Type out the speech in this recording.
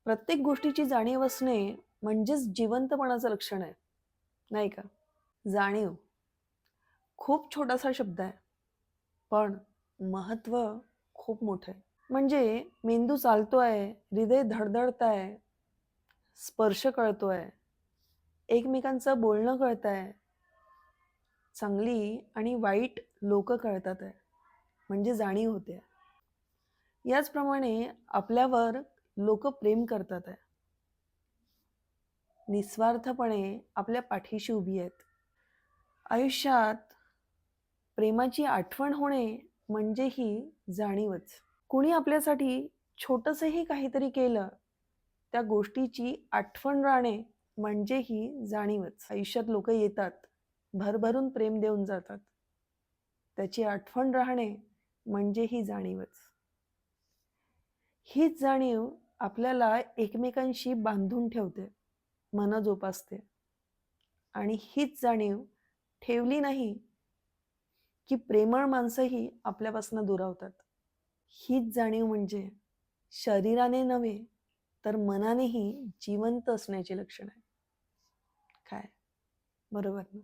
प्रत्येक गोष्टीची जाणीव असणे म्हणजेच जिवंतपणाचं लक्षण आहे, नाही का? जाणीव खूप छोटासा शब्द आहे, पण महत्त्व खूप मोठं आहे. म्हणजे मेंदू चालतोय, हृदय धडधडतंय, स्पर्श कळतोय, एकमेकांचं बोलणं कळतंय, चांगली आणि वाईट लोकं कळतात आहे, म्हणजे जाणीव होते. याचप्रमाणे आपल्यावर लोकं प्रेम करतात आहे, निस्वार्थपणे आपल्या पाठीशी उभी आहेत. आयुष्यात प्रेमाची आठवण होणे म्हणजे ही जाणीवच. कुणी आपल्यासाठी छोटंसंही काहीतरी केलं, त्या गोष्टीची आठवण राहणे म्हणजे ही जाणीवच. आयुष्यात लोक येतात, भरभरून प्रेम देऊन जातात. त्याची आठवण राहणे म्हणजे ही जाणीवच. हीच जाणीव आपल्याला एकमेकांशी बांधून ठेवते, मन जोपासते. आणि हीच जाणीव ठेवली नाही की प्रेमळ माणसंही आपल्यापासून दुरावतात. हीच जाणीव म्हणजे शरीराने नव्हे तर मनानेही जिवंत असण्याचे लक्षण आहे. काय? बरोबर ना?